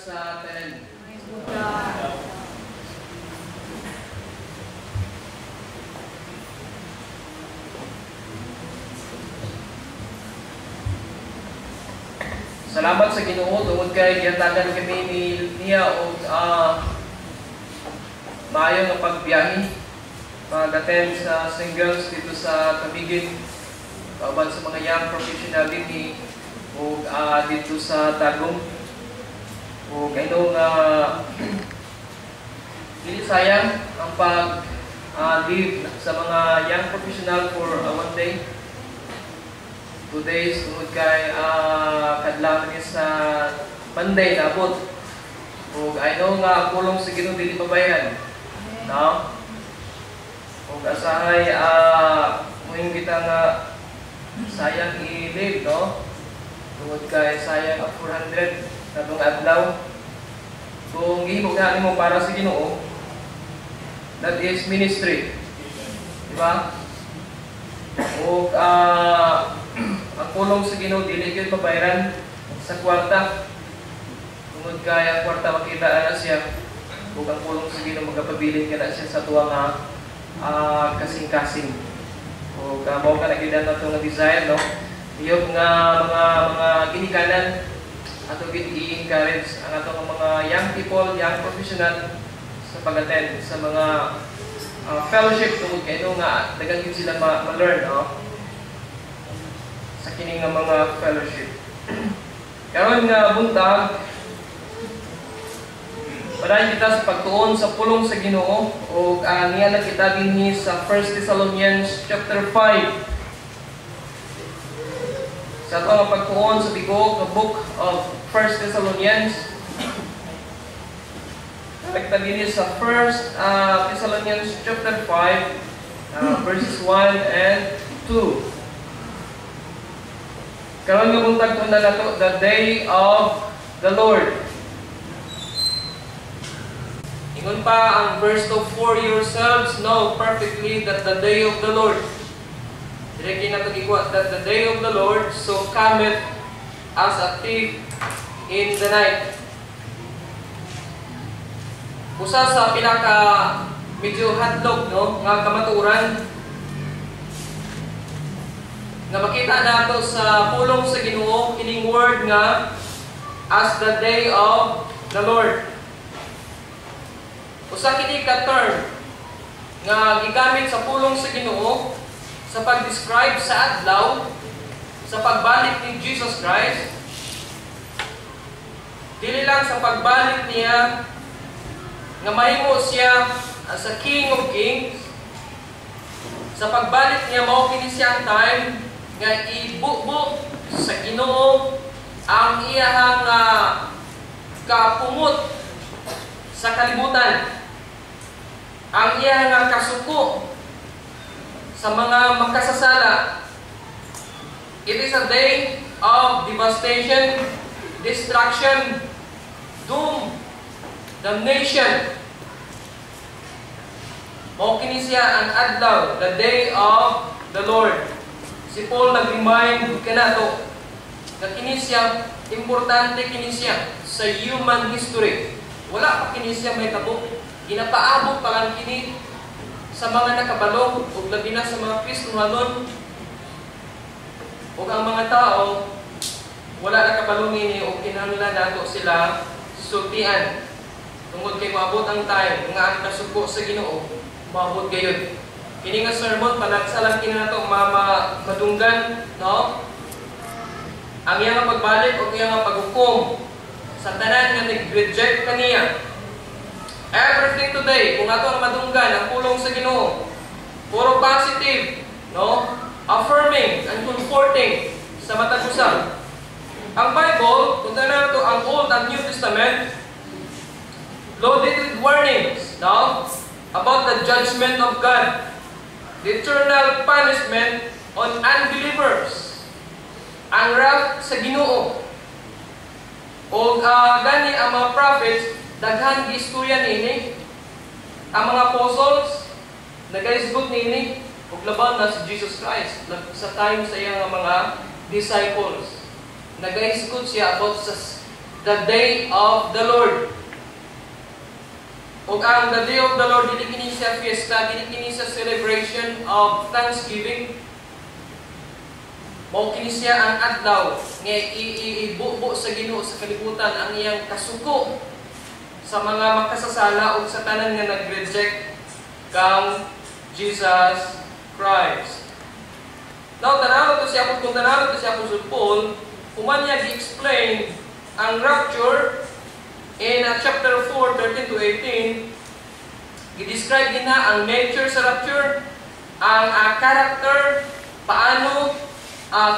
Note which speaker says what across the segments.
Speaker 1: sa atin. Salamat sa Ginoo tungod kay gihatagan kami niya og maayo nga pagbiyahe pag-attend sa singles dito sa Camiguin kauban sa mga young professional dinhi ug dito sa Tagum. Ug kaino nga dili sayang ang pag live sa mga young professional for one day. 2 days tungod kay kadlaw ni sa Monday nabot. Ug I know nga ang pulong sa Ginoo dili pabayan. No? Ug asahay muhing kita nga sayang i-live, no? Tungod kay sayang ang 400 katong adlaw. Kung gihimo nga nimo para sa Ginoo, that is ministry. Diba? Ug ang pulong sa Ginoo dili gyud pabayaran sa kwarta. Tungod kay ang kwarta makita na siya, ug ang pulong sa Ginoo magapabilin kana siya sa tuwa nga kasing-kasing. Ug mao ka nagidan nato nga desire, no? Iyog nga mga ginikanan ato gid i-encourage ang ato nga mga young people, young professional sa pag-attend sa mga fellowship tungod kay nga daghang gyud sila ma-learn, no? Sa kining nga mga fellowship. Karon nga buntag, padayon kita sa pagtuon sa pulong sa Ginoo ug niya na kita dinhi sa 1 Thessalonians chapter 5. Sa ato nga pagtuon sa bigo nga book of 1 Thessalonians. Kita dinhi sa 1 Thessalonians chapter 5 verses 1 and 2. Karon nga buntag tunda nato the day of the Lord. Ingon pa ang verse 2, for yourselves know perfectly that the day of the Lord. Dire nato gikuha that the day of the Lord so cometh as a thief in the night. Usa sa pinaka medyo hadlok, no, nga kamaturan nga makita nato sa pulong sa Ginoo kining word nga as the day of the Lord. Usa kini ka term nga gigamit sa pulong sa Ginoo sa pag-describe sa adlaw sa pagbalik ni Jesus Christ. Dili lang sa pagbalik niya nga mahimo siya sa King of Kings. Sa pagbalik niya mao kini siyang time nga ibubo sa Ginoo ang iyahang kapumot sa kalibutan, ang iyahang kasuko sa mga makasasala. It is a day of devastation, destruction, doom, damnation. Mao kini siya ang adlaw, the day of the Lord. Si Paul nag-remind kanato na kini siya, importante kini siya sa human history. Wala pa kini siya may tabo. Ginapaabot pa lang kini sa mga nakabalo o labi na sa mga Kristohanon o ang mga tao wala nakabalo nini o kinahanglan nato sila sultian. Tungod kay maabot ang time nga ang kasuko sa Ginoo, maabot gayud. Kini nga sermon panagsalang kini nato madunggan, no? Ang iyang pagbalik o iyang paghukom sa tanan nga nag-reject kaniya. Everything today, kung ato ang madunggan ang pulong sa Ginoo, puro positive, no? Affirming and comforting sa matag usa. Ang Bible, kung tanan nato ang Old and New Testament, loaded with warnings, no? About the judgment of God. The eternal punishment on unbelievers. Ang wrath sa Ginoo. O gani ang mga prophets, daghan gistorya nini. Ang mga apostles, nagaisgot nini, ug laban na si Jesus Christ sa time sa iyang mga disciples. Nagaisgot siya about sa the day of the Lord. O ang the day of the Lord, dili kini siya fiesta, dili kini siya celebration of Thanksgiving. Mao kini siya ang adlaw nga ibubo sa Ginoo sa kalibutan ang iyang kasuko sa mga makasasala o sa tanan nga nag-reject kang Jesus Christ. Now, tanaro to siya kung tanaro to siya Apostle Paul, kuman niya gi-explain ang rapture in chapter 4, 13 to 18, i-describe din na ang nature sa rapture, ang character, paano,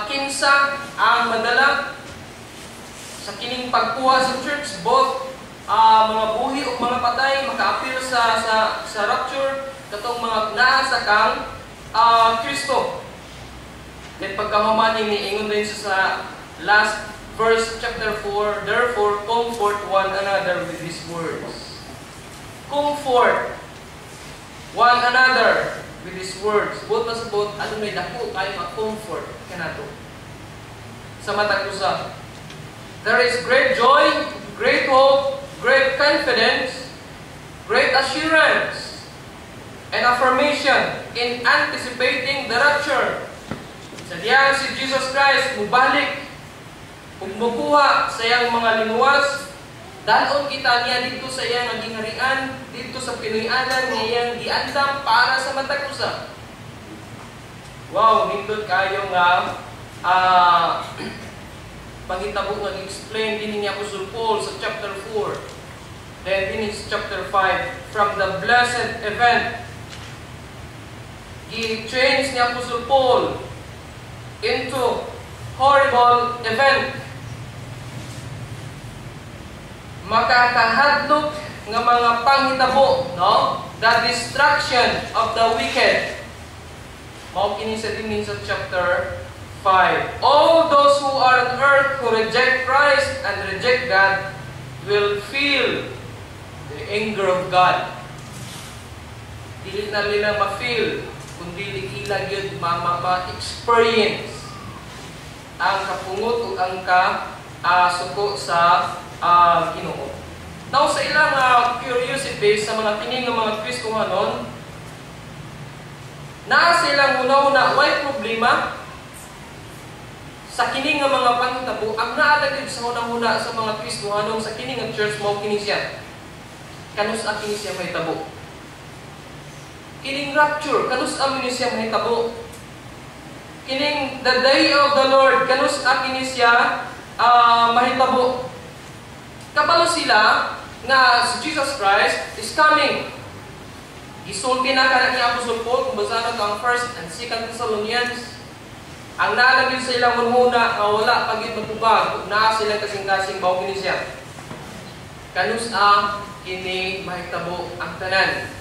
Speaker 1: kinsa, ang madala sa kining pagkuha sa church, both mga buhi o mga patay, maka-appear sa rapture, katong mga naasa kang Kristo. Then pagkahuman ni ingon din sa last verse, chapter 4, therefore, comfort one another with these words. Comfort one another with these words. Both mas both, ano may dako tayo ma-comfort kanato. Sa matag usa. There is great joy, great hope, great confidence, great assurance, and affirmation in anticipating the rapture. Sa diyang si Jesus Christ mubalik kung mukuha sa iyang mga linuwas, dalon kita niya dito sa iyang gingharian, dito sa pinuyanan nga iyang giandam para sa matag usa. Wow, nindot kayo nga pangitabo nga explain din ni Apostle Paul sa chapter 4. Then din is chapter 5, from the blessed event, i-change ni Apostle Paul into horrible event. Makakahadlok nga mga panghitabo, no? The destruction of the wicked. Mao kini sa din sa chapter 5. All those who are on earth who reject Christ and reject God will feel the anger of God. Dili na nila ma-feel, kundi ila gyud ma-experience ang kapungot ug ang suko sa Ginoo. Now sa ilang curiosity sa mga kining ng mga Kristohanon, naa silang una-una way problema sa kining ng mga panghitabo. Ang naadagid sa unang-una sa mga Kristohanon sa kining ng church mao kini siya. Kanus ang kini siya mahitabo. Kining rapture, kanus ang kini siya mahitabo. Kining the day of the Lord, kanus ang kini siya mahitabo. Kabalo sila nga si Jesus Christ is coming. Isulti na ka ni Apostle Paul kung basa na ang 1st and 2nd Thessalonians. Ang nalagin sa ilang muna nga wala pagit magtubag ug naa sila kasing-kasing mao kini siya. Kanus kini mahitabo ang tanan.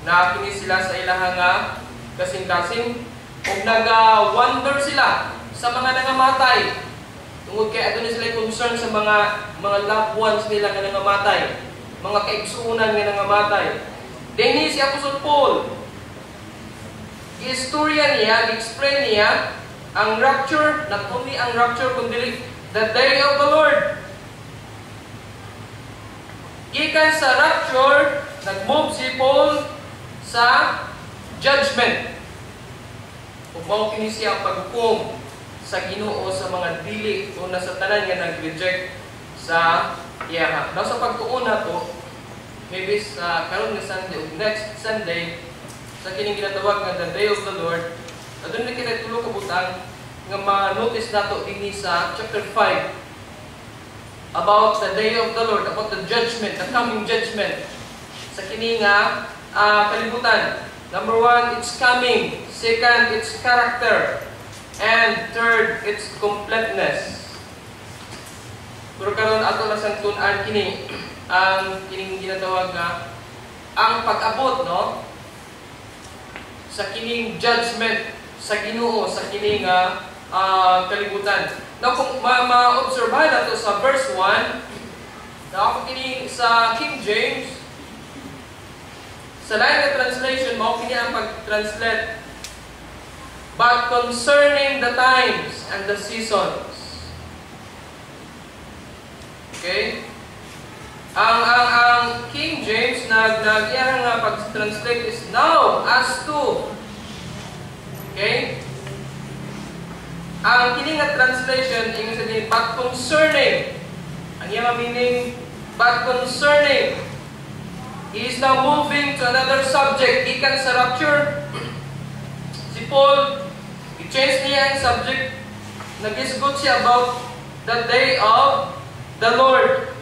Speaker 1: Naa kini sila sa ilahang kasing-kasing ug naga-wonder sila sa mga nangamatay. Tungod kay adto na sila concern sa mga loved ones nila nga nangamatay, mga kaigsuonan nga nangamatay. Then si Apostle Paul, i-istorya niya, i-explain niya ang rapture, not only ang rapture kundi the day of the Lord. Gikan sa rapture, nag-move si Paul sa judgment. Ug mao kini siya ang paghukom sa Ginoo sa mga dili o nasa tanan nga nag-reject sa iya. Now sa pagtuon nato, maybe sa karon nga Sunday o next Sunday, sa kining ginatawag nga the day of the Lord, adun na kita tulo ka butang nga ma-notice nato dinhi sa chapter 5 about the day of the Lord, about the judgment, the coming judgment sa kining kalibutan. Number 1, it's coming. Second, its character. And third, its completeness. Pero karon ato na sang tun-an kini ang kining ginatawag nga ang pag-abot, no? Sa kining judgment sa Ginoo sa kining kalibutan. Now kung ma-obserbahan nato sa verse 1, na ako kining sa King James, sa line na translation, mao kini ang pag-translate, but concerning the times and the seasons. Ang King James nag-iya nga pag-translate is now as to. Okay? Ang kini nga translation ingon sabihin but concerning. Ang iya meaning but concerning. He is now moving to another subject. Ikan sa rapture. Si Paul, i-change niya ang subject. Nag-isgot siya about the day of the Lord.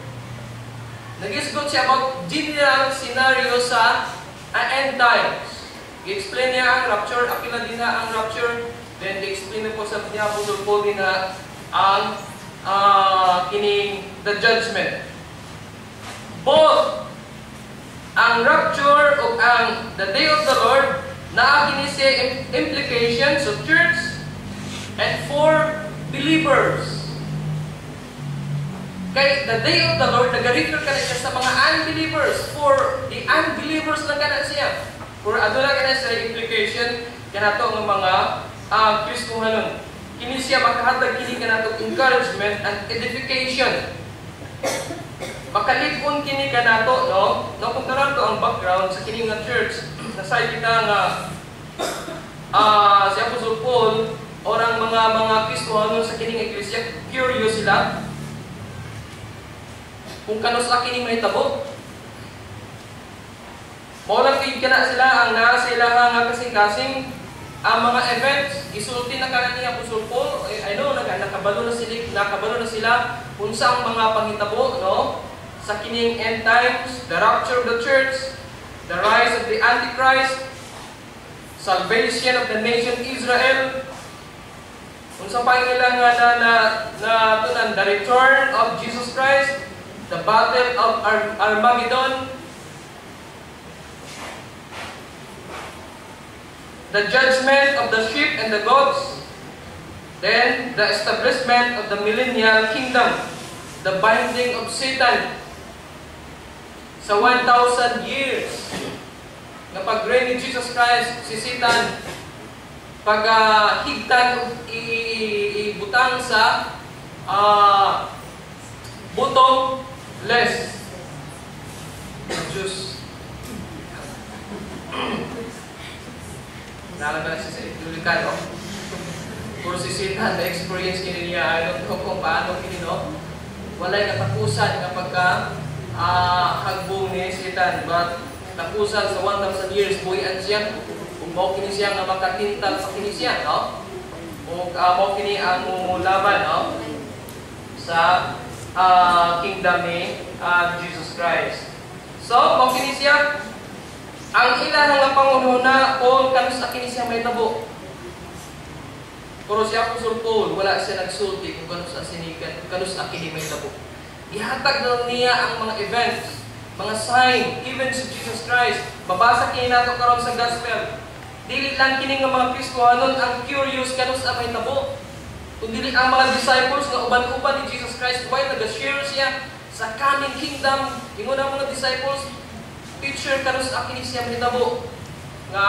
Speaker 1: Nag-isgot siya about general scenario sa end times. I-explain niya ang rapture. Akila din na ang rapture. Then, i-explain na po sa niya po din na ang kining the judgment. Both ang rapture o ang the day of the Lord na kini siya implications of church and for believers. Kay the day of the Lord nag-refer ka na siya sa mga unbelievers. For the unbelievers lang ka na siya. For ano lang ka na siya implication kanato ng mga Kristohanon. Kini siya makahatag kini kanato encouragement and edification. Makalipon kini kanato no kung to ang background sa kini nga church nasay kita nga si Apostle Paul orang mga Kristohanon sa kining iglesia curious sila kung kanos sa kining mahitabo. Mao lang kay kana sila ang naa sa ilang nga kasing-kasing ang mga events isulti na kana ni Apostle Paul. I know nakabalo na sila unsa ang mga panghitabo no sa kining end times, the rapture of the church, the rise of the Antichrist, salvation of the nation Israel, unsa pa ilang na tunan, the return of Jesus Christ, the battle of Armageddon, the judgment of the sheep and the goats, then the establishment of the millennial kingdom, the binding of Satan sa 1,000 years na pag-reign ni Jesus Christ, si Satan higtan ibutang sa butong less Diyos. Nalaman na siya sa itulikan, no? Puro si Satan na experience kini niya, I don't know kung paano kini, no? Walay katapusan kapag hagbong ni Satan, but tapusan sa 1,000 years buhian siya kung mao kini siya nga makatintal sa kini siya, no? O mao kini ang laban, no? Sa kingdom ni Jesus Christ. So mao kini siya ang ilan nga pangunahuna o kanus kini siya may tabo. Pero si Apostle Paul wala siya nagsulti kung kanus sinikan, kanus kini may tabo. Ihatag na niya ang mga events, mga sign, even si Jesus Christ. Babasa kini nato karon sa gospel. Dili lang kini nga mga Kristohanon ang curious kanus sa may tabo. Kung dili ang mga disciples nga uban-uban ni Jesus Christ, why nag-share siya sa coming kingdom. Ingon ang mga disciples, picture kanus kini siya may tabo. Nga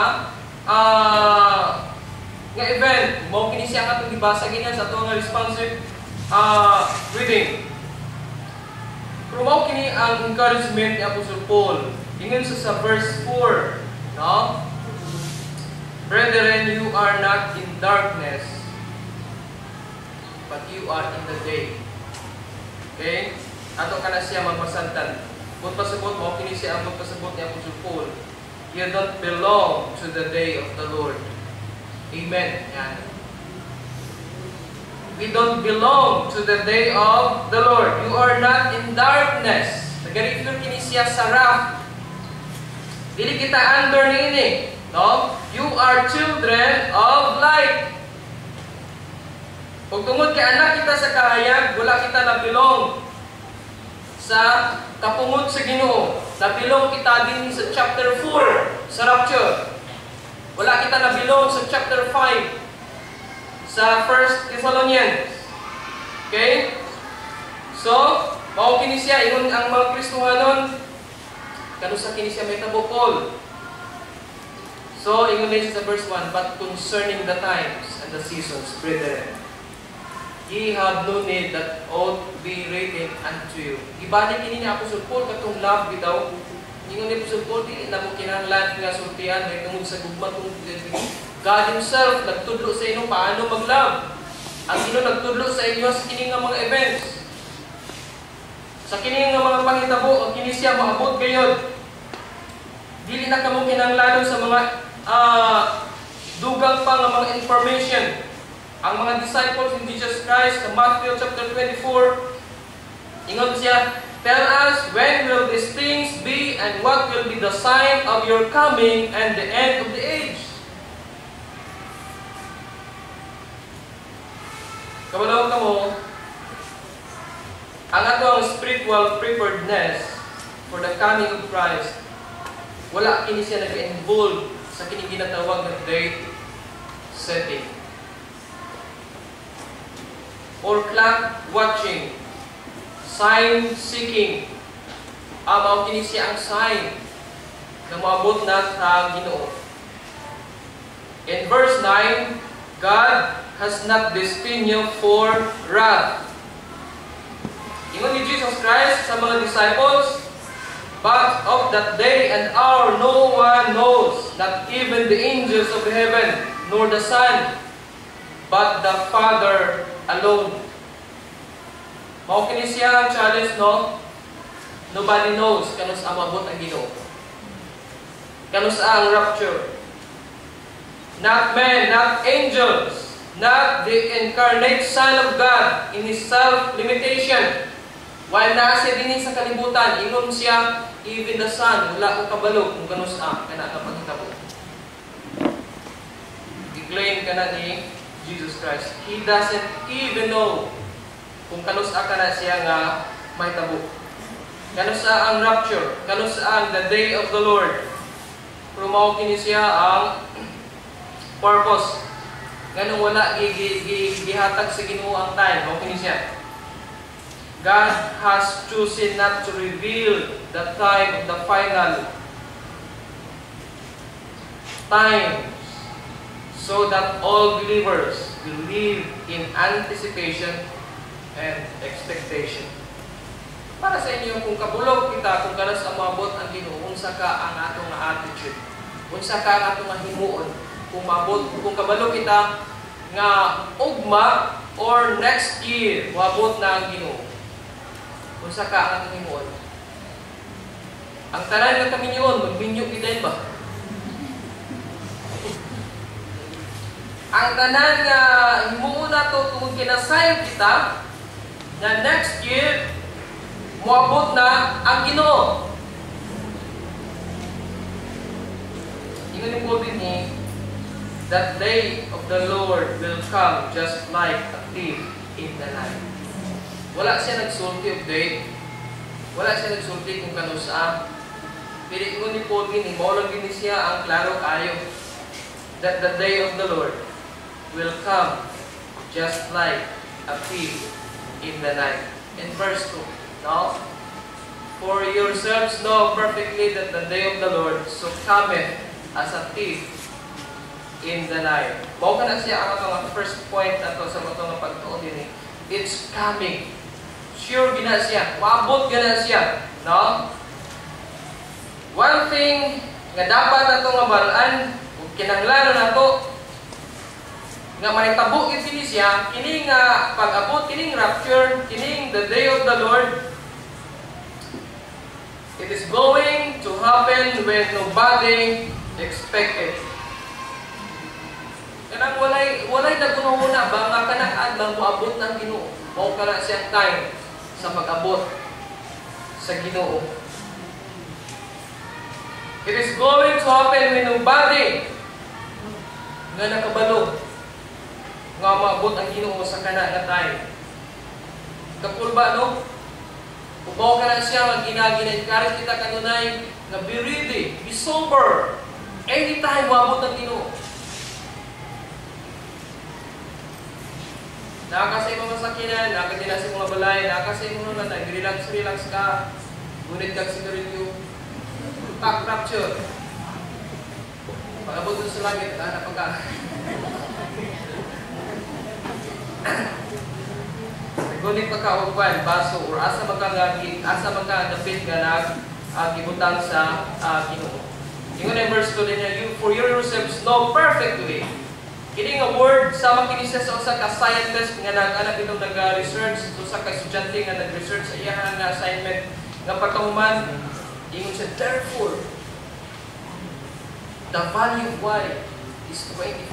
Speaker 1: event, mao kini siya katong gibasa ganyan sa atong responsive reading. Pero mao kini ang encouragement ni Apostle Paul. Ingon sa verse 4, no? Brethren, you are not in darkness, but you are in the day. Okay? Ato kana siya magpasantan. Kung pasabot mao kini siya ang magpasabot ni Apostle Paul. You don't belong to the day of the Lord. Amen. Yan. We don't belong to the day of the Lord. You are not in darkness. Nag-refer kini siya sa wrath. Dili kita under niini. No? You are children of light. Kung tungod kay anak kita sa kahayag, wala kita nabilong sa kapungod sa Ginoo. Nabilong kita din sa chapter 4 sa rapture. Wala kita nabilong sa chapter 5 sa 1 Thessalonians. Okay? So, mao kini siya ingon ang mga Kristohanon kanusa kini siya may tabo Paul. So, ingon din siya sa verse 1, but concerning the times and the seasons, brethren, ye have no need that ought be written unto you. Gibalik ini ni Apostol Paul katong love bitaw. Ingon ni Apostol Paul, di na mo kinahanglan nga sultihan kay tungod sa gugma tungod God Himself nagtudlo sa inyo paano mag-love. Ang Ginoo nagtudlo sa inyo sa kini nga mga events. Sa kini nga mga panghitabo, ang kini siya maabot gayud. Dili na kamo kinahanglan sa mga dugang pa nga mga information. Ang mga disciples in Jesus Christ sa Matthew chapter 24, ingon siya, tell us when will these things be and what will be the sign of your coming and the end of the age. Kabalaw ka mo, ang atong spiritual preparedness for the coming of Christ, wala kini siya nag-involve sa kini ginatawag na date setting or clock watching, sign seeking. Amaw kini siya ang sign na maabot na sa Ginoo. In verse 9, God has not destined you for wrath. Ingon ni Jesus Christ sa mga disciples, but of that day and hour no one knows, not even the angels of heaven, nor the Son, but the Father alone. Mao kini siya ang challenge, no? Nobody knows kano sa mabot ang Ginoo. Kano sa ang rapture. Not men, not angels, not the incarnate Son of God in His self-limitation. While nasa din sa kalibutan, ingon siya, even the Son, wala ko kabalo kung kano sa kana nga paghitabo. I-claim ka na ni Jesus Christ. He doesn't even know kung kano sa kana siya nga may tabo. Kano sa ang rapture, kano sa ang the day of the Lord. Pero kini siya ang purpose. Ganun wala gihatag sa Ginoo ang time. Mao kini siya. God has chosen not to reveal the time of the final times so that all believers will live in anticipation and expectation. Para sa inyo, kung kabulog kita, kung kanas ang mabot ang Ginoo, unsa ka ang atong attitude, unsa ka ang atong himuon, kung mabot, kung kabalo kita nga ugma or next year, mabot na ang Ginoo. Unsa ka ang atong himuon? Ang tanan nga kami niyon, magminyo kita ba? Ang tanan nga himuon nato kung kinasayang kita na next year moabot na ang Ginoo. Ingon ni Paul dinhi, that day of the Lord will come just like a thief in the night. Wala siya nagsulti of date. Wala siya nagsulti kung kano saan. Pero ingon ni Paul dinhi, mao lang din siya ang klaro kayo that the day of the Lord will come just like a thief in the night. In verse 2, no? For yourselves know perfectly that the day of the Lord so cometh as a thief in the night. Mao ka na siya ang atong first point ato sa atong pagtuon dinhi. It's coming. Sure gina siya. Maabot gina siya, no? One thing nga dapat nato nga balaan ug kinahanglan nato nga mahitabo gid siya, kini nga pag-abot, kining rapture, kining the day of the Lord, it is going to happen when nobody expected. Kanang walay naguna-una ba nga kanang lang moabot ng Ginoo. Mao kana siyang time sa mag-abot sa Ginoo. It is going to happen when nobody nga nakabalo nga maabot ang Ginoo sa kana nga time. Kapul ba, no? Ubaw ka na siya, mag-encourage kita kanunay na be ready, be sober. Anytime maabot ang Ginoo. Nakakasay mo masakinan, nakakadila sa mga balay, nakakasay mo na nag-relax ka, gunit kang sigarilyo, pack rapture. Pag-abot doon sa langit, hanap ka. ngunit pagkauban, baso, or asa magkadapit nga gibutang sa Ginoo. Ingon na verse 2 din you for yourselves know perfectly. Kini nga word sama kini sa usa ka scientist nga nag-anak itong nag-research, usa ka estudyante nga nag-research sa iyang nga assignment nga pagkahuman, ingon siya therefore the value of y is 25.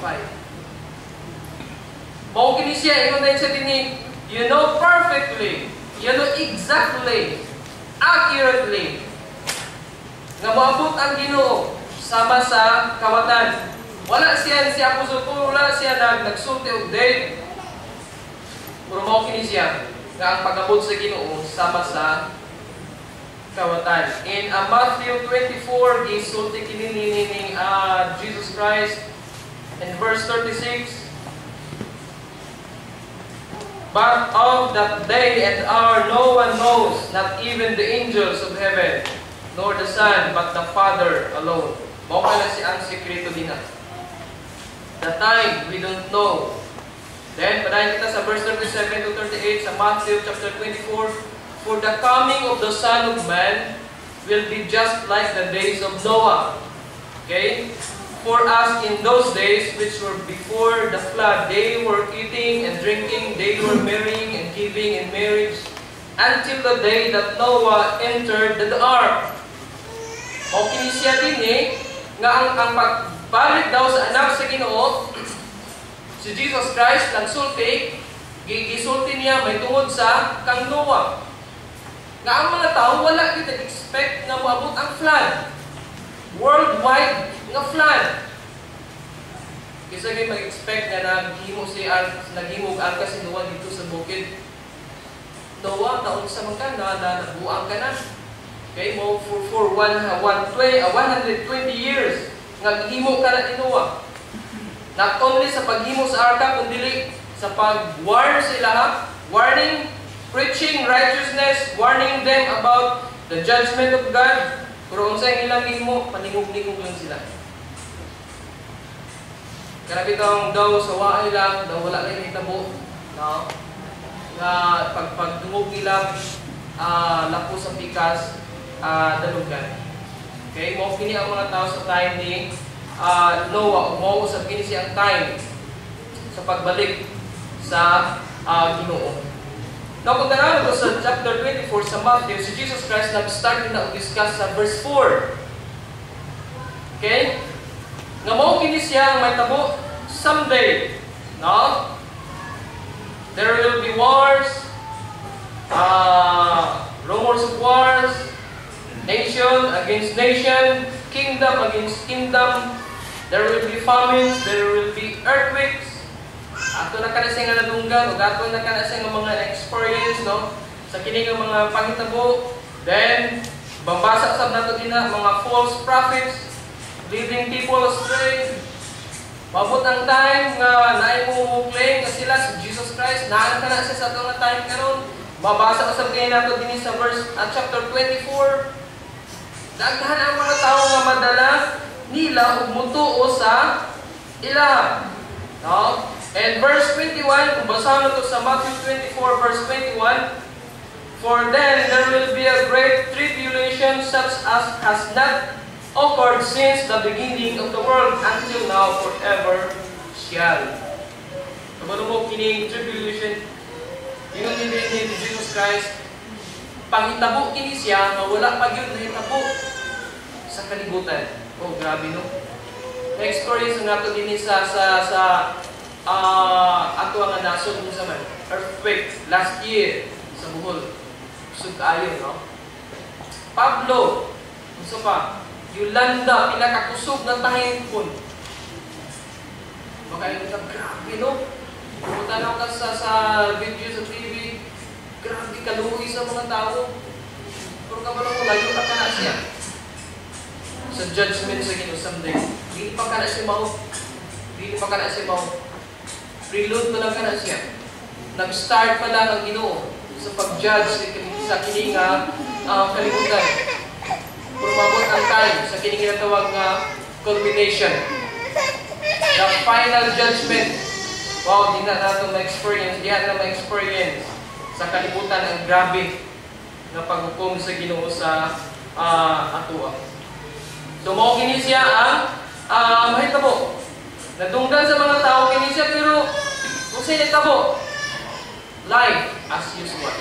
Speaker 1: Mao kini siya ingon din siya dinhi, you know perfectly, you know exactly, accurately nga moabot ang Ginoo sama sa kawatan. Wala siya Apostol Paul, wala siya nagsulti og date. Pero mao kini siya nga ang pag-abot sa Ginoo sama sa kawatan. In Matthew 24, gisulti kini ni Jesus Christ in verse 36. But of that day and hour no one knows, not even the angels of heaven, nor the Son, but the Father alone. Mao na si ang sekreto din. The time, we don't know. Then, padayon kita sa verse 37 to 38 sa Matthew chapter 24. For the coming of the Son of Man will be just like the days of Noah. Okay? For us in those days which were before the flood, they were eating and drinking, they were marrying and giving in marriage, until the day that Noah entered the ark. O kinisya din nga ang pagbalik daw sa anak sa Ginoo, si Jesus Christ nagsulti, gisulti niya may tungod sa kang Noah. Nga ang mga tao wala kita expect na moabot ang flood. Worldwide nga flood. Kisa kayo mag-expect na naghimog arka si Noah dito sa bukid. Noah, taon sa mga nabuang ka na. Okay, mo for 120 years naghimo ka na ni Noah. Not only sa paghimo sa arka, kundi sa pag-warn sila, warning, preaching righteousness, warning them about the judgment of God. Pero unsay ilang gihimo, paningog-ningog lang sila. Kaya bitong daw sa waay lang, daw wala lang hitabo, no? Nga pagdungog nila, lapo sa pikas, dalugan. Okay, mo kini ang mga tao sa time ni Noah, mo usab kini siyang time sa pagbalik sa Ginoo. Now, kung tanaw ko sa chapter 24 sa Matthew, si Jesus Christ nag-start na discuss sa verse 4. Okay? Nga mo kini siya may tabo someday, no? There will be wars, rumors of wars, nation against nation, kingdom against kingdom. There will be famines, there will be earthquakes. Ato na kana siya nga nadunggan, o ato na kana siya nga mga experience, no? Sa kini nga mga panghitabo. Then, bambasa sab nato din mga false prophets, leading people astray. Mabot ang time nga naay mo claim nga sila si Jesus Christ, naan kana siya sa atong time karon. Babasa usab kay nato din sa verse chapter 24. Daghan ang mga tawo nga madala nila ug mutuo sa ila. No? And verse 21, kung basahin ito sa Matthew 24 verse 21, for then there will be a great tribulation such as has not occurred since the beginning of the world until now forever shall. Kabalo mo kining tribulation, yun ni Jesus Christ, panghitabo kini siya nga wala pa gyud nahitabo sa kalibutan. Oh, grabe no. Na-experience nga ito din sa ato ang nasod mo sa man. Earthquake last year sa Bohol. Sud-ayon, no? Pablo, gusto pa, Yolanda, pinakakusog ng tahipon. Baka yung grabe, no? Pumunta na ka sa video sa TV, grabe kaluhi sa mga tao. Pero kabalo mo, layo ka na siya. Sa judgment sa Ginoo someday. Hindi pa ka na siya mau. Hindi pa ka na siya mau. Prelude pa lang ka na siya. Nag-start pa lang ang Ginoo sa pag-judge sa kininga kalibutan. Pero mabot ang time sa kininga tawag nga culmination. The final judgment. Wow, di na natin ma-experience. Di na ma-experience sa kalibutan ang grabe nga paghukom sa Ginoo sa atoa. So mao kini siya ang mahitabo. Nadunggan sa mga tao kini siya pero kung sa itabo, life as usual.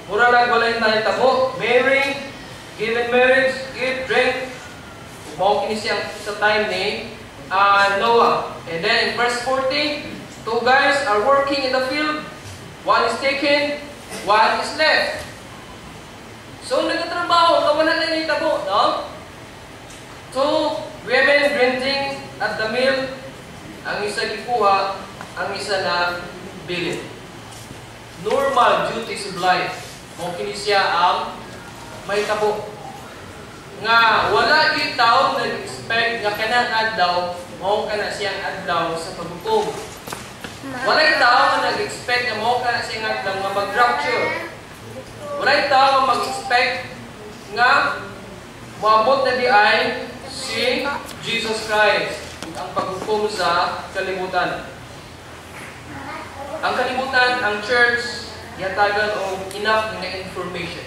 Speaker 1: Mura lang wala tayo tabo, marry, give in marriage, eat, drink. Mao kini siya sa time ni Noah. And then in verse 40, two guys are working in the field. One is taken, one is left. So nagtatrabaho, kawalan na yung tabo, no? Two women renting at the mill. Ang isa gikuha, ang isa na bilin. Normal duties of life. Mao kini siya ang may tabo. Nga wala gyud tawo nag-expect nga kanang adlaw mao kana siyang adlaw sa paghukom. Wala tawo nga nag-expect nga mao kana siyang adlaw nga mag-rapture. Wala tawo nga mag-expect nga moabot na di ay si Jesus Christ ang paghukom sa kalibutan. Ang kalibutan, ang church, yatagan o enough nga information.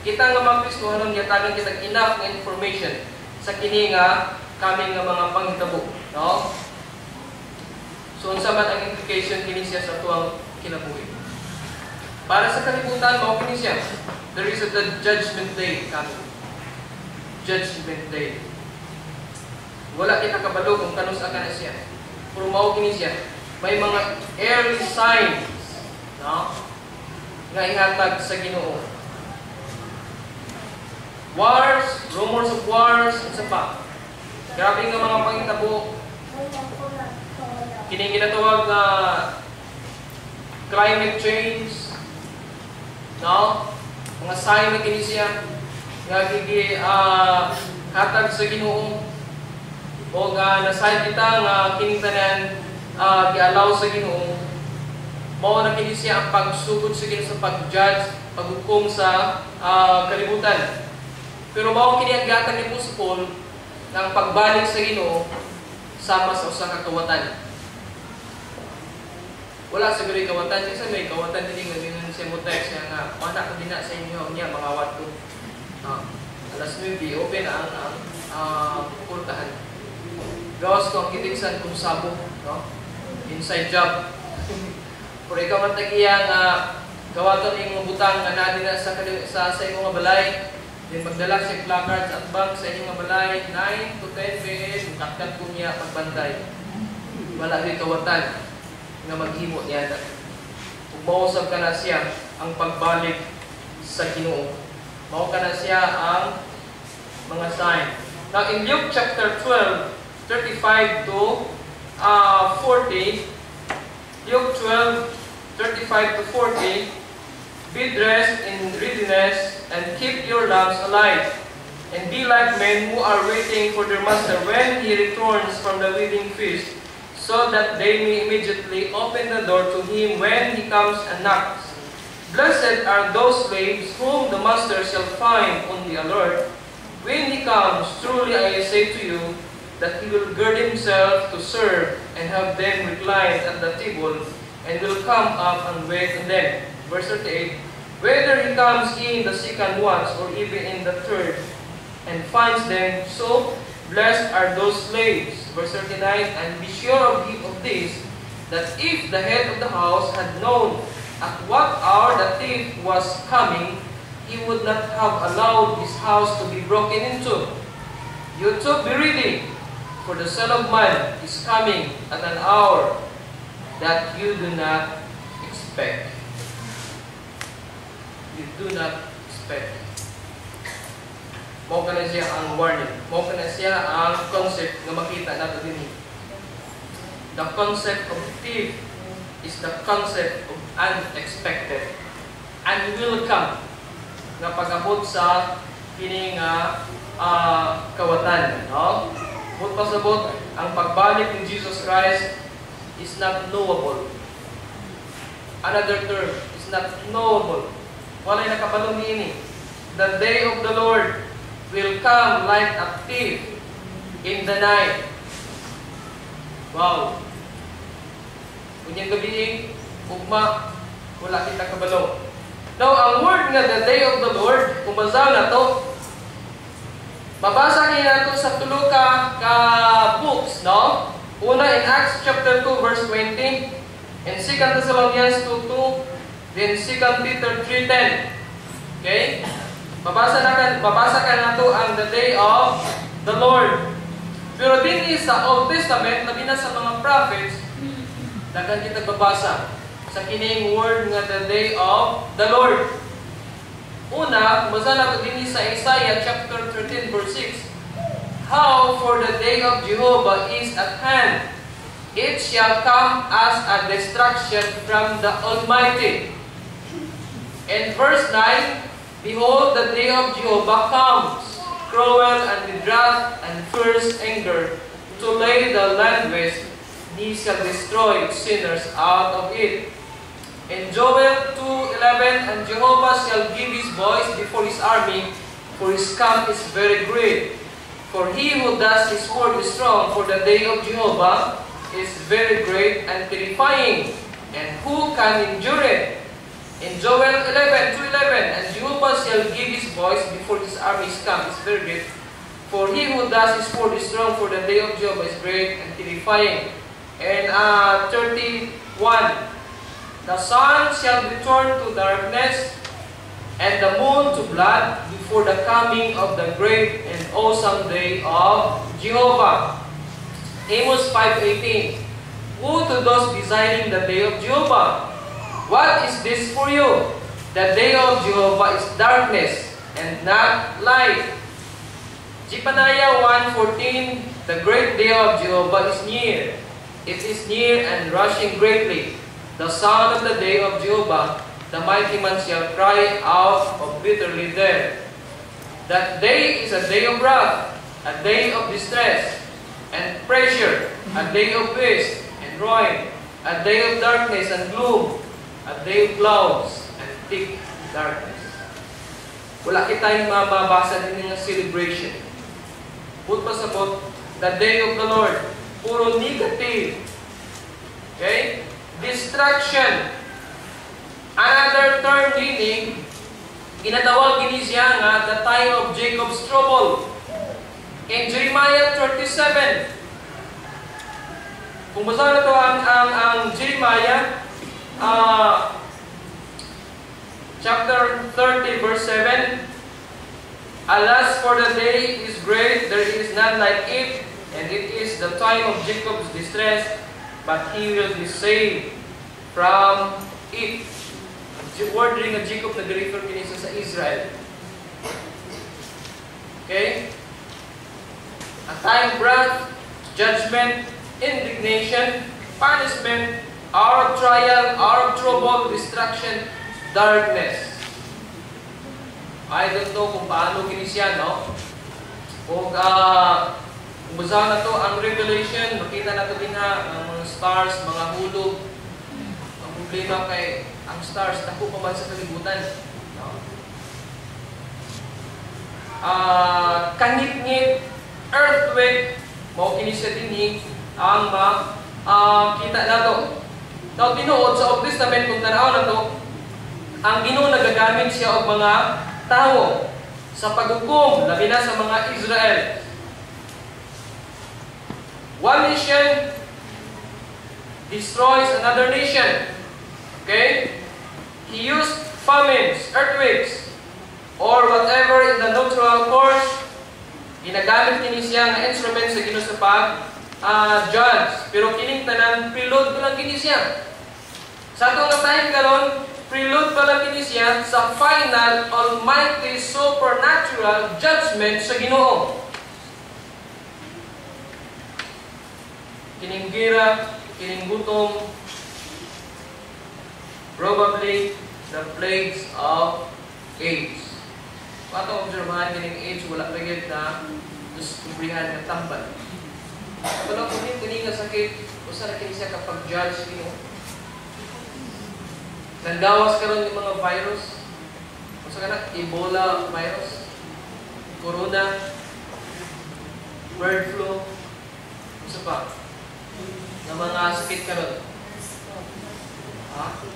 Speaker 1: Kita nga mga Kristohanon, yatagan kita enough nga information sa kini nga kami nga mga panghitabo, no? So unsa man ang implication kini siya sa tuwang kinabuhi. Para sa kalibutan, mao kini siya. There is a judgment day coming. Judgment day. Wala kita kabalo kung kanus ka na siya. Pero mao kini siya. May mga early signs, no? Nga ihatag sa Ginoo. Wars, rumors of wars, isa pa. Grabe nga mga panghitabo. Kini ginatawag na climate change, no? Mga sign na kini siya nga gigi hatag sa Ginoo. O nga nasayd kita nga kining tanan gi-allow sa Ginoo. Mao na kini siya ang pagsugod sa Ginoo sa pag-judge, paghukom sa kalibutan. Pero mao kini ang gihatag ni Paul ng pagbalik sa Ginoo sama sa usa ka kawatan. Wala siguro kawatan, kasi may kawatan din nga dinun sa text nga wala ko din na sa inyo niya mga wato. Alas 9 open ang pultahan. Gawas ko ang kitingsan kung sabo, no? Inside job. Pero ikaw matagiya nga gawaton ing butang nga nadi na sa imong nga balay. Then magdala sa placards at bank sa inyong nga balay 9 to 10 PM takkat ko niya pagbantay. Wala ri kawatan nga maghimo niya. Ug mausab ka na siya ang pagbalik sa Ginoo. Mao ka na siya ang mga sign. Now in Luke chapter 12 35 to 40, Luke 12, 35 to 40, be dressed in readiness and keep your lamps alight, and be like men who are waiting for their master when he returns from the wedding feast, so that they may immediately open the door to him when he comes and knocks. Blessed are those slaves whom the master shall find on the alert. When he comes, truly I say to you, that he will gird himself to serve and have them recline at the table, and will come up and wait on them. Verse 38, whether he comes in the second watch or even in the third, and finds them so, blessed are those slaves. Verse 39, and be sure of this, that if the head of the house had known at what hour the thief was coming, he would not have allowed his house to be broken into. You too be ready, for the Son of Man is coming at an hour that you do not expect. You do not expect. Mao kana siya ang warning. Mao kana siya ang concept nga makita nato dinhi. The concept of thief is the concept of unexpected and will come nga pag-abot sa kini nga kawatan, no? But pasabot, ang pagbalik ni Jesus Christ is not knowable. Another term is not knowable. Walay nakabalo niini. The day of the Lord will come like a thief in the night. Wow. Kunyang gabi, ugma, Wala kita kabalo. Now, ang word nga the day of the Lord, kung basaw na to, mabasa kayo na to sa tulo ka books, no? Una in Acts chapter 2 verse 20, in 2 Thessalonians 2:2, then 2 Peter 3:10. Okay? Mabasa ka na to ang the day of the Lord. Pero din sa Old Testament, labi na sa mga prophets, daghan kita babasa sa kining word nga the day of the Lord. Una, masana ko din sa Isaiah chapter 13 verse 6. How for the day of Jehovah is at hand. It shall come as a destruction from the Almighty. And verse 9, behold, the day of Jehovah comes, cruel and with wrath and fierce anger, to lay the land waste. He shall destroy sinners out of it. In Joel 2:11, and Jehovah shall give his voice before his army, for his camp is very great. For he who does his word is strong, for the day of Jehovah is very great and terrifying, and who can endure it? In Joel 2:11, and Jehovah shall give his voice before his army's camp is very great. For he who does his word is strong, for the day of Jehovah is great and terrifying. And 31, the sun shall be turned to darkness, and the moon to blood, before the coming of the great and awesome day of Jehovah. Amos 5:18, woe to those desiring the day of Jehovah! What is this for you? The day of Jehovah is darkness and not light. Zephaniah 1:14, the great day of Jehovah is near. It is near and rushing greatly. The sound of the day of Jehovah, the mighty man shall cry out of bitterly there. That day is a day of wrath, a day of distress and pressure, a day of waste and ruin, a day of darkness and gloom, a day of clouds and thick darkness. Wala kitayong mababasa din ng celebration. Put pa sabot, the day of the Lord, puro negative. Okay? Destruction. Another term meaning, ginatawag gini siya nga the time of Jacob's trouble. In Jeremiah 37, kung basa na ito ang Jeremiah chapter 30 verse 7, alas, for the day is great, there is none like it, and it is the time of Jacob's distress, but he will be saved from it. The word ring of Jacob nag-refer kinisa sa Israel. Okay? A time of wrath, judgment, indignation, punishment, hour of trial, hour of trouble, destruction, darkness. I don't know kung paano kinisya, no? Kung basahan na to ang Revelation, makita na ito din ha, ang mga stars, mga hulog. Ang problema kay ang stars, naku pa man sa kalibutan. No? Kangit-ngit, earthquake, mao kinisya din ang kita na to. Now, tinuod sa Old Testament, kung tanaw na to, ang Ginoo nagagamit siya og mga tao sa paghukom, labi na sa mga Israel. One nation destroys another nation. Okay? He used famines, earthquakes, or whatever in the natural course. Ginagamit kini siya nga instrument sa Ginoo sa judge. Pero kining tanan prelude pa lang kini siya. Sa atong time karon, prelude pa lang kini siya sa final almighty supernatural judgment sa Ginoo. Kining gira, kining gutom, probably the plagues of AIDS. Patong obserbahan kining AIDS, wala pagid na diskubrihan ng tambal. Wala ko din nga sakit, usa na kini siya kapag judge Ginoo. Nagawas karon yung mga virus. Usa kana Ebola virus, Corona, bird flu, usa pa na mga sakit karon.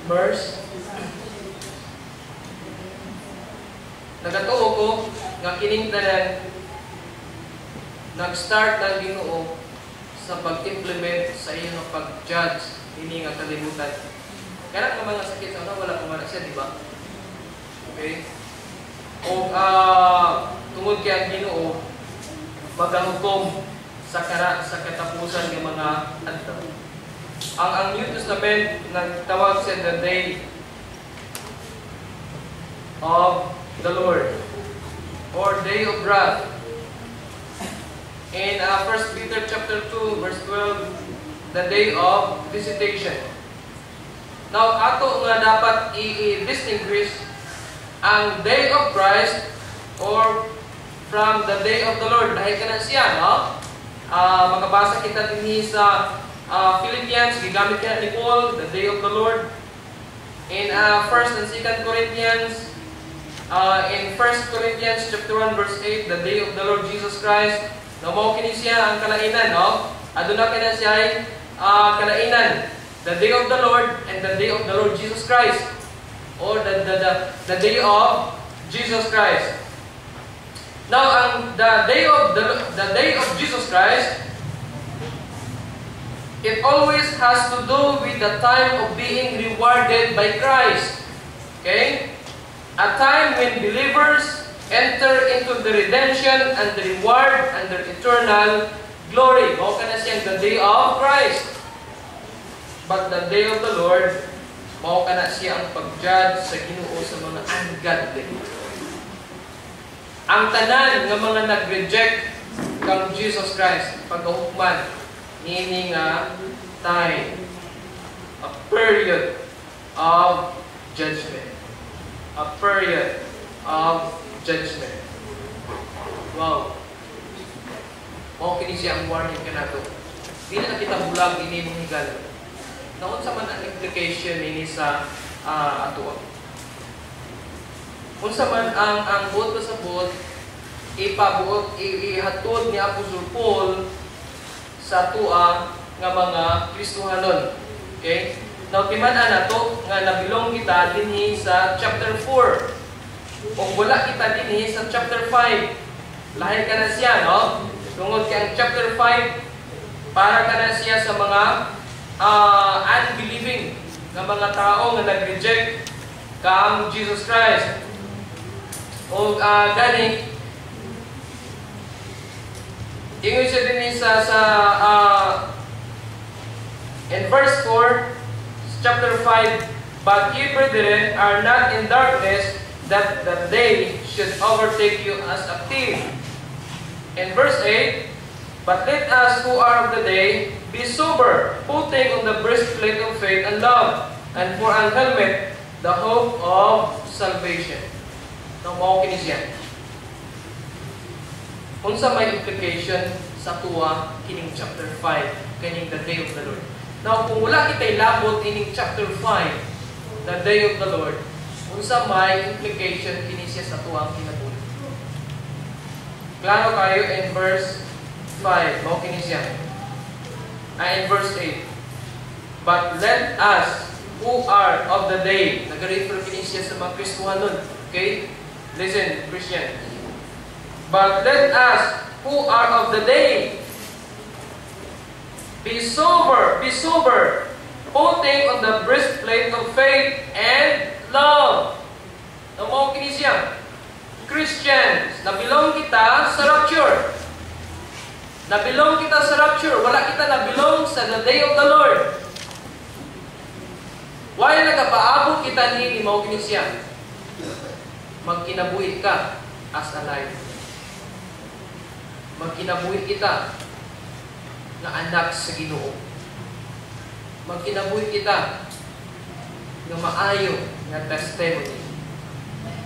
Speaker 1: MERS, Nagatuo ko nga kining tanan nag-start ng Ginoo sa pag-implement sa iyong pag-judge ini nga kalibutan. Kaya nga mga sakit sa una, wala pa man siya, di ba? Okay? O tungod kay ang Ginoo magahukom sa katapusan ng mga adlaw. Ang New Testament nagtawag sa the day of the Lord or day of wrath. In 1 Peter chapter 2 verse 12, the day of visitation. Now ato nga dapat i-distinguish ang day of Christ or from the day of the Lord. Dahil ka na siya, no? Makabasa kita din sa Philippians, gigamit ka ni Paul, the day of the Lord. In 1 and 2 Corinthians, in 1 Corinthians chapter 1 verse 8, the day of the Lord Jesus Christ. No, mao kini siya ang kalainan, no? Aduna kana siya ay kalainan, the day of the Lord and the day of the Lord Jesus Christ, or the day of Jesus Christ. Now, the day of Jesus Christ, it always has to do with the time of being rewarded by Christ. Okay, a time when believers enter into the redemption and the reward and the eternal glory. Mao kana siyang the day of Christ. But the day of the Lord, mao kana siya ang pag-judge sa Ginoo sa mga ungodly. Ang tanan nga mga nag-reject kang Jesus Christ, pagkahukman, ini nga time, a period of judgment. A period of judgment. Wow. Mao kini siya ang warning kanato. Dili na kita bulag ini mong higal. Naon sa man ang implication ini sa ato. Unsa man ang buot sa buot ipabuot ihatod ni Apostol Paul sa tua nga mga Kristohanon. Okay? Now timan-an nato nga nabilong kita dinhi sa chapter 4. Kung wala kita dinhi sa chapter 5, lahi ka na siya, no? Tungod kay ang chapter 5, para ka na siya sa mga unbelieving na mga tao nga nag-reject kang Jesus Christ. O gani, ingon siya dinhi sa in verse 4, chapter 5, but ye brethren are not in darkness, that the day should overtake you as a thief. In verse 8, but let us who are of the day be sober, putting on the breastplate of faith and love, and for an helmet, the hope of salvation. Now, mao kini siya. Unsa may implication sa tuwa kining chapter 5, kining the day of the Lord. Now, kung wala kita'y labot ining chapter 5, the day of the Lord, unsa may implication kini siya sa tuwang kinabuhi. Klaro kayo in verse 5, mao kini siya. In verse 8, but let us who are of the day, nag-refer kini siya sa mga Kristohanon. Okay? Listen, Christians. But let us who are of the day be sober, putting on the breastplate of faith and love. Namo kini siya. Christians, nabilong kita sa rapture. Nabilong kita sa rapture. Wala kita nabilong sa the day of the Lord. Why nagapaabot kita ni mao kini siya? Magkinabuhi ka as alive. Magkinabuhi kita na anak sa Ginoo. Magkinabuhi kita na maayo na testimony.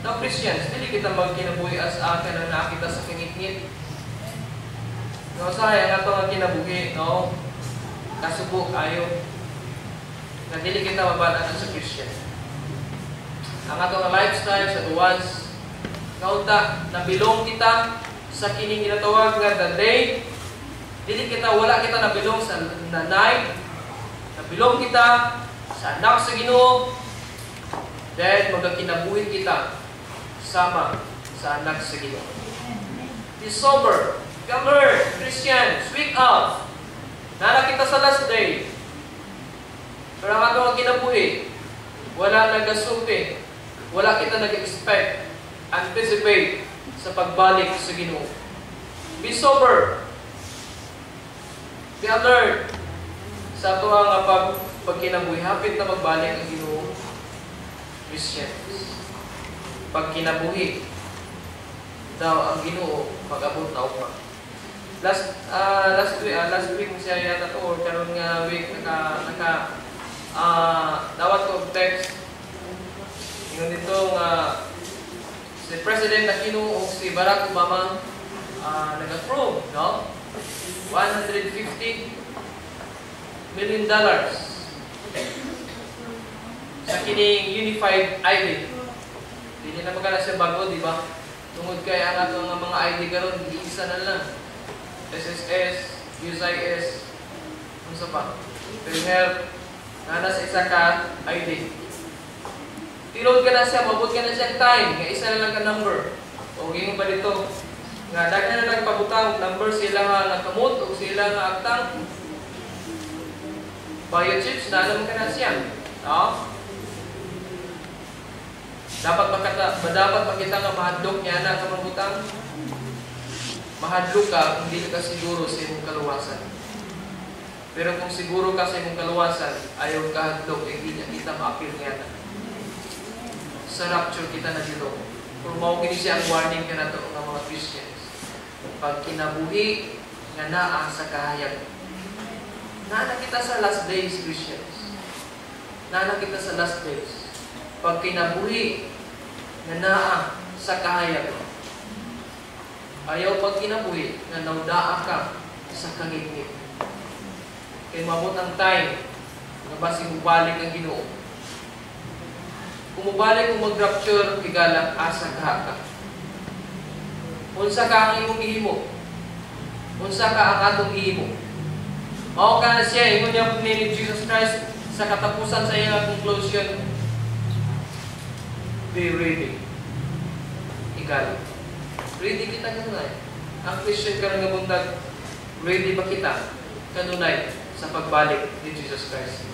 Speaker 1: Now, Christians, dili kita magkinabuhi as akin na nakita sa kingit-ngit. No, sayang ato nga kinabuhi, no? Kasubo kayo. Na dili kita mabala sa Christian. Ang ato nga lifestyle sa tuwas, kaunta, nabilong kita sa kining ginatawag nga the day. Dili kita, wala kita nabilong sa night. Nabilong kita sa anak sa Ginoo. Then magkakinabuhi kita sama sa anak sa Ginoo. Be sober. Be alert. Christians, wake up. Nara kita sa last day. Pero ang ato ang kinabuhi, wala nagasupi. Wala kita nag-expect. Anticipate sa pagbalik sa Ginoo. Be sober. Be alert. Sa ato ang pagkinabuhi, hapit na magbalik ang Ginoo. Christians. Pagkinabuhi daw ang Ginoo mag-abot na upang. Last week siya yata to or karon nga week dawat ko text ingon dito nga si President Aquino o si Barack Obama nag-approve, no? $150 million sa kining unified ID. Hindi na magkala siya bago, di ba? Tungod kay ang atong mga ID karon iisa na lang. SSS, USIS, ano sa pa? PhilHealth, nasa isa ka ID. Tilod ka na siya, mabot ka na siya time, nga isa na lang ka number. O gingon ba dito? Nga daghan na nagpabutang number sila nga nakamot o sila nga aktang biochips, na alam ka na siya. No? Dapat makita nga mahadlok niya na ka mabutang. Mahadlok ka kung hindi ka siguro sa imong kaluwasan. Pero kung siguro ka sa imong kaluwasan, ayaw ka hadlok, hindi niya kita ma-appeal niya na. Sa rapture kita na dito. Kung mawagin siya ang warning ka na ito ng mga Christians. Pag kinabuhi, nga naa sa kahayag. Nana kita sa last days, Christians. Nana kita sa last days. Pag kinabuhi, nga naa sa kahayag. Ayaw pag kinabuhi, nga naudaa ka sa kangit-ngit. Kaya mabot ang time, nga basing mubalik ang Ginoo. Kung mubalik kung mag-rapture, higala, asa ka. Unsa ka ang imong ihimo? Unsa ka ang atong ihimo? Mao ka na siya, ingon niya ni Jesus Christ sa katapusan sa iyang conclusion. Be ready. Higala. Ready kita kanunay. Ang Christian ka nga buntag, ready ba kita kanunay sa pagbalik ni Jesus Christ?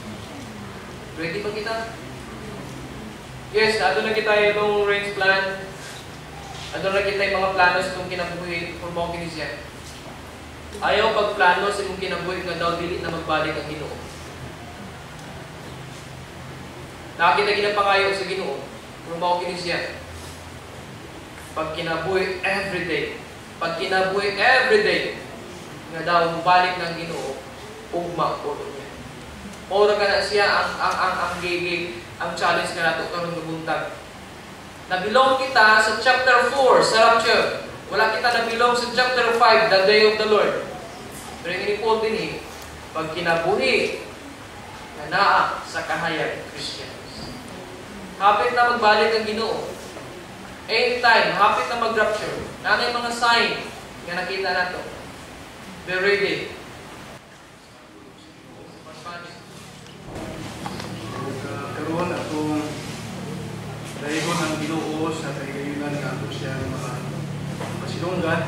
Speaker 1: Ready ba kita? Yes, ato na kita yung range plan. Ato na kita yung mga planos kung kinabuhi kung mo kinisya. Ayaw pagplano sa mong kinabuhi nga daw dili na magbalik ang Ginoo. Nakakita ginapangayo sa Ginoo kung mo kinisya. Pag kinabuhi everyday. Pag kinabuhi everyday, nga daw balik ng Ginoo, ugma ko niya. Ora ka na siya ang challenge nga nato karon gubuntag. Nabilong kita sa chapter 4 sa rapture. Wala kita nabilong sa chapter 5, the day of the Lord. Pero ini po din pag kinabuhi, nga naa sa kahayag, Christians. Hapit na magbalik ang Ginoo. Anytime, hapit na mag-rapture, nanay mga sign nga nakita nato. Be ready.
Speaker 2: Karoon akong dahigon ng Ginoo sa kayunan nga ako siya mga pasilunggan,